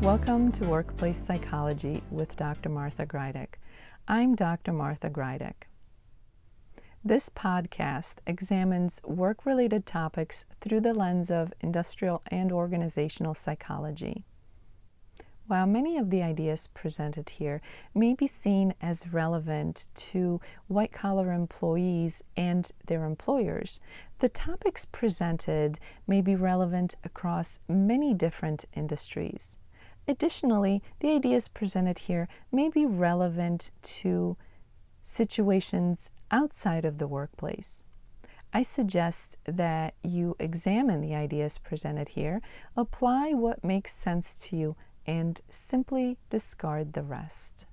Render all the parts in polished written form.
Welcome to Workplace Psychology with Dr. Martha Greidick. I'm Dr. Martha Greidick. This podcast examines work-related topics through the lens of industrial and organizational psychology. While many of the ideas presented here may be seen as relevant to white-collar employees and their employers, the topics presented may be relevant across many different industries. Additionally, the ideas presented here may be relevant to situations outside of the workplace. I suggest that you examine the ideas presented here, apply what makes sense to you, and simply discard the rest.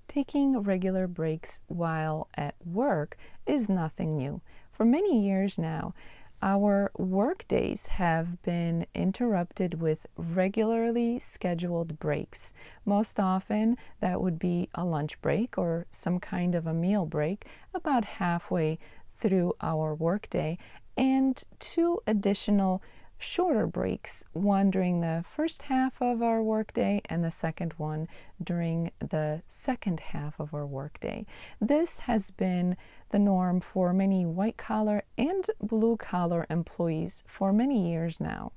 Taking regular breaks while at work is nothing new. For many years now, our work days have been interrupted with regularly scheduled breaks. Most often, that would be a lunch break or some kind of a meal break about halfway through our workday, and two additional shorter breaks, one during the first half of our workday and the second one during the second half of our workday. This has been the norm for many white-collar and blue-collar employees for many years now.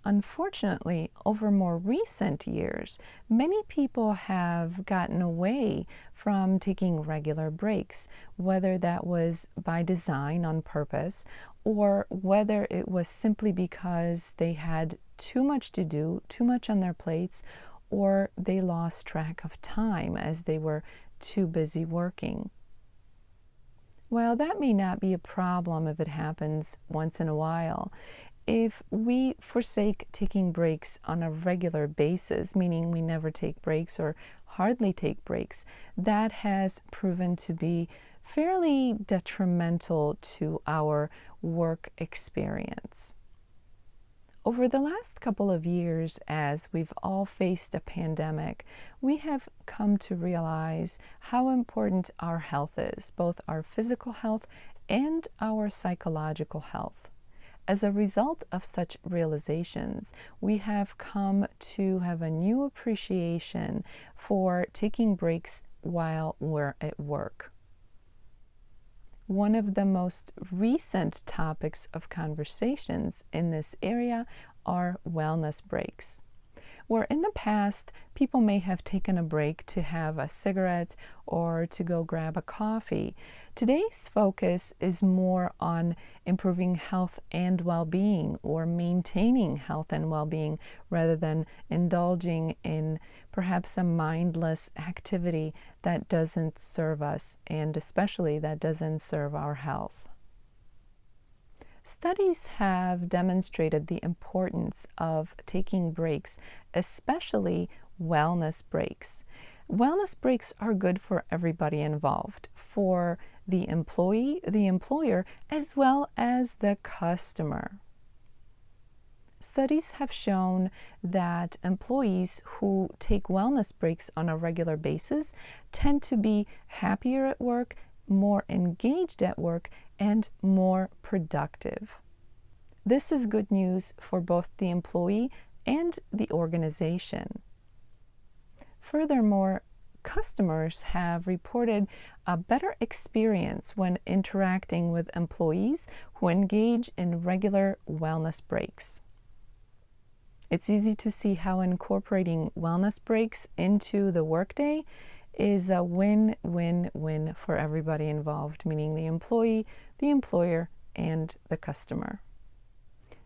Unfortunately, over more recent years, many people have gotten away from taking regular breaks, whether that was by design on purpose or whether it was simply because they had too much to do, too much on their plates, or they lost track of time as they were too busy working. While that may not be a problem if it happens once in a while, if we forsake taking breaks on a regular basis, meaning we never take breaks or hardly take breaks, that has proven to be fairly detrimental to our work experience. Over the last couple of years, as we've all faced a pandemic, we have come to realize how important our health is, both our physical health and our psychological health. As a result of such realizations, we have come to have a new appreciation for taking breaks while we're at work. One of the most recent topics of conversations in this area are wellness breaks. Where in the past, people may have taken a break to have a cigarette or to go grab a coffee, today's focus is more on improving health and well-being or maintaining health and well-being rather than indulging in perhaps a mindless activity that doesn't serve us, and especially that doesn't serve our health. Studies have demonstrated the importance of taking breaks, especially wellness breaks. Wellness breaks are good for everybody involved, for the employee, the employer, as well as the customer. Studies have shown that employees who take wellness breaks on a regular basis tend to be happier at work, more engaged at work, and more productive. This is good news for both the employee and the organization. Furthermore, customers have reported a better experience when interacting with employees who engage in regular wellness breaks. It's easy to see how incorporating wellness breaks into the workday is a win-win-win for everybody involved, meaning the employee, the employer, and the customer.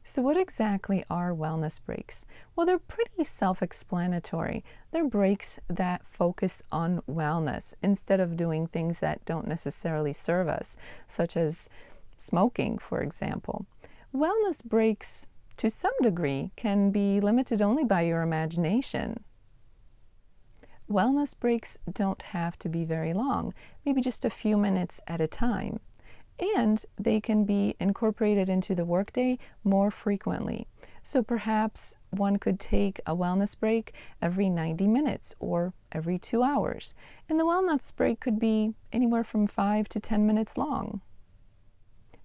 So what exactly are wellness breaks? Well, they're pretty self-explanatory. They're breaks that focus on wellness instead of doing things that don't necessarily serve us, such as smoking, for example. Wellness breaks, to some degree, can be limited only by your imagination. Wellness breaks don't have to be very long, maybe just a few minutes at a time. And they can be incorporated into the workday more frequently. So perhaps one could take a wellness break every 90 minutes or every 2 hours. And the wellness break could be anywhere from 5 to 10 minutes long.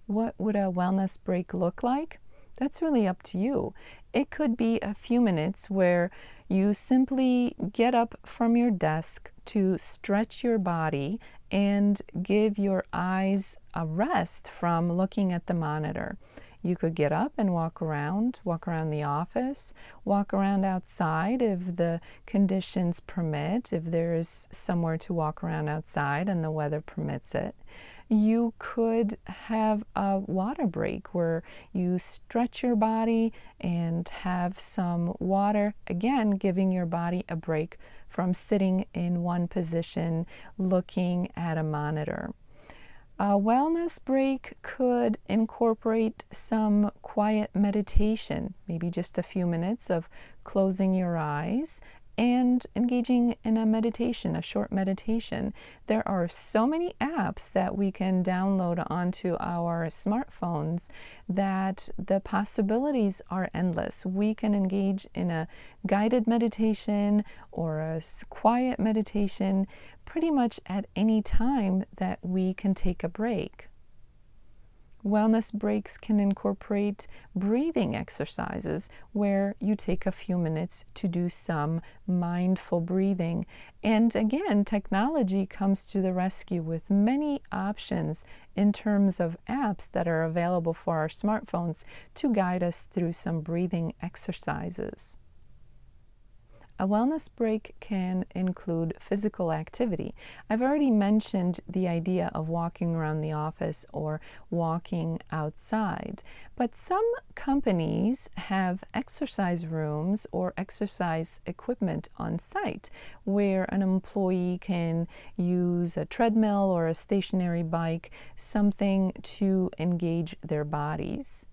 What would a wellness break look like? That's really up to you. It could be a few minutes where you simply get up from your desk to stretch your body and give your eyes a rest from looking at the monitor. You could get up and walk around the office, walk around outside if the conditions permit, if there is somewhere to walk around outside and the weather permits it. You could have a water break where you stretch your body and have some water, again, giving your body a break from sitting in one position looking at a monitor. A wellness break could incorporate some quiet meditation, maybe just a few minutes of closing your eyes and engaging in a meditation, a short meditation. There are so many apps that we can download onto our smartphones that the possibilities are endless. We can engage in a guided meditation or a quiet meditation pretty much at any time that we can take a break. Wellness breaks can incorporate breathing exercises where you take a few minutes to do some mindful breathing. And again, technology comes to the rescue with many options in terms of apps that are available for our smartphones to guide us through some breathing exercises. A wellness break can include physical activity. I've already mentioned the idea of walking around the office or walking outside, but some companies have exercise rooms or exercise equipment on site where an employee can use a treadmill or a stationary bike, something to engage their bodies.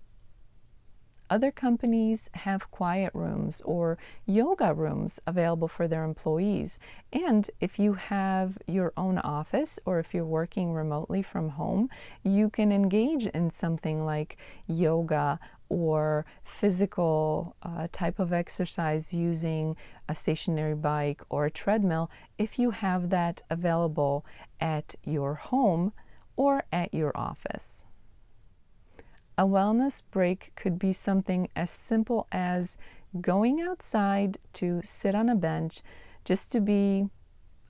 Other companies have quiet rooms or yoga rooms available for their employees. And if you have your own office or if you're working remotely from home, you can engage in something like yoga or physical type of exercise using a stationary bike or a treadmill if you have that available at your home or at your office. A wellness break could be something as simple as going outside to sit on a bench, just to be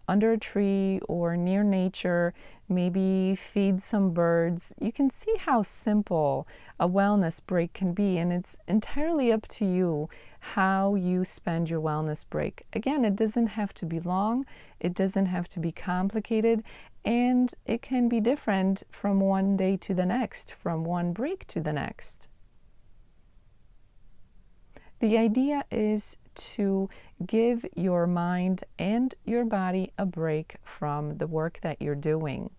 under a tree or near nature, maybe feed some birds. You can see how simple a wellness break can be, and it's entirely up to you how you spend your wellness break. Again, it doesn't have to be long, it doesn't have to be complicated, and it can be different from one day to the next, from one break to the next. The idea is to give your mind and your body a break from the work that you're doing.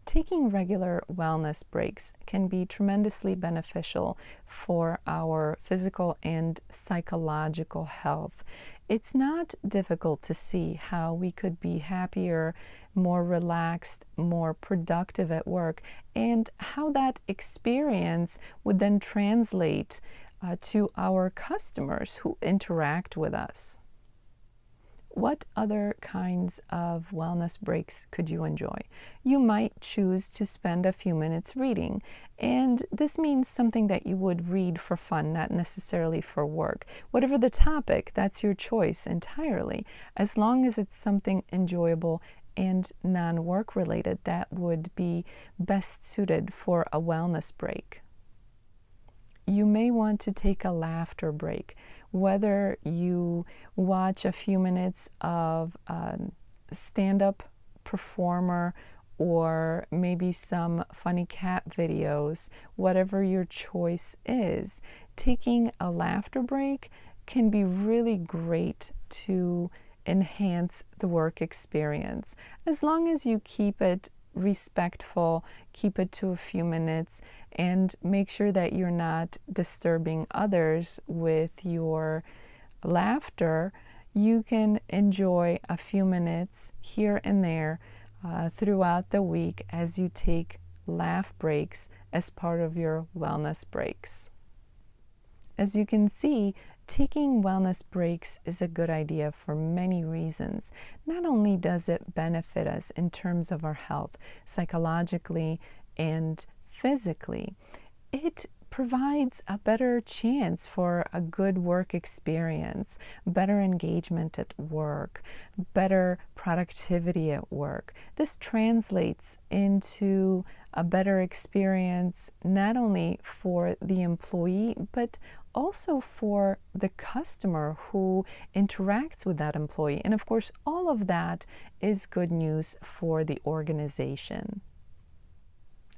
Taking regular wellness breaks can be tremendously beneficial for our physical and psychological health. It's not difficult to see how we could be happier, more relaxed, more productive at work, and how that experience would then translate to our customers who interact with us. What other kinds of wellness breaks could you enjoy? You might choose to spend a few minutes reading, and this means something that you would read for fun, not necessarily for work. Whatever the topic, that's your choice entirely, as long as it's something enjoyable and non-work related that would be best suited for a wellness break. You may want to take a laughter break, whether you watch a few minutes of a stand-up performer or maybe some funny cat videos, whatever your choice is. Taking a laughter break can be really great to enhance the work experience, as long as you keep it respectful, keep it to a few minutes, and make sure that you're not disturbing others with your laughter. You can enjoy a few minutes here and there throughout the week as you take laugh breaks as part of your wellness breaks. As you can see, taking wellness breaks is a good idea for many reasons. Not only does it benefit us in terms of our health, psychologically and physically, it provides a better chance for a good work experience, better engagement at work, better productivity at work. This translates into a better experience not only for the employee, but also for the customer who interacts with that employee. And of course, all of that is good news for the organization.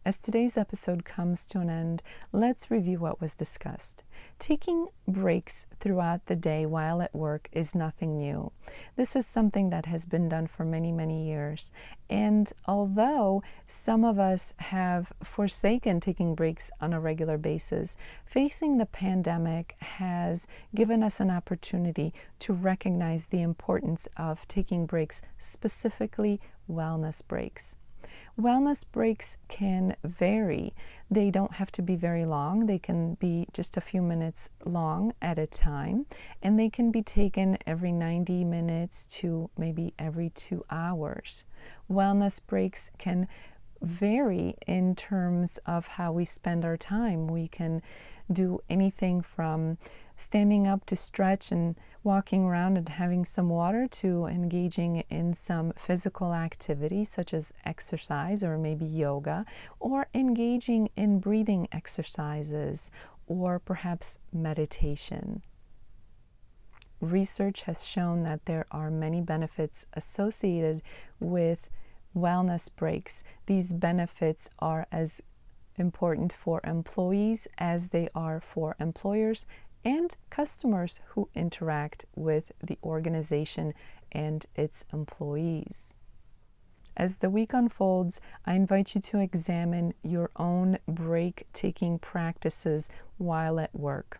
As today's episode comes to an end, let's review what was discussed. Taking breaks throughout the day while at work is nothing new. This is something that has been done for many, many years. And although some of us have forsaken taking breaks on a regular basis, facing the pandemic has given us an opportunity to recognize the importance of taking breaks, specifically wellness breaks. Wellness breaks can vary. They don't have to be very long. They can be just a few minutes long at a time, and they can be taken every 90 minutes to maybe every 2 hours. Wellness breaks can vary in terms of how we spend our time. We can do anything from standing up to stretch and walking around and having some water to engaging in some physical activity such as exercise or maybe yoga, or engaging in breathing exercises or perhaps meditation. Research has shown that there are many benefits associated with wellness breaks. These benefits are as important for employees as they are for employers and customers who interact with the organization and its employees. As the week unfolds, I invite you to examine your own break-taking practices while at work.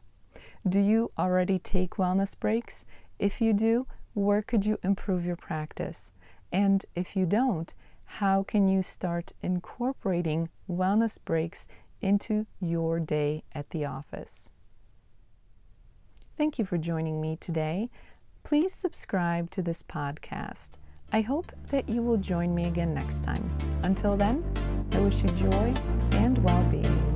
Do you already take wellness breaks? If you do, where could you improve your practice? And if you don't, how can you start incorporating wellness breaks into your day at the office? Thank you for joining me today. Please subscribe to this podcast. I hope that you will join me again next time. Until then, I wish you joy and well-being.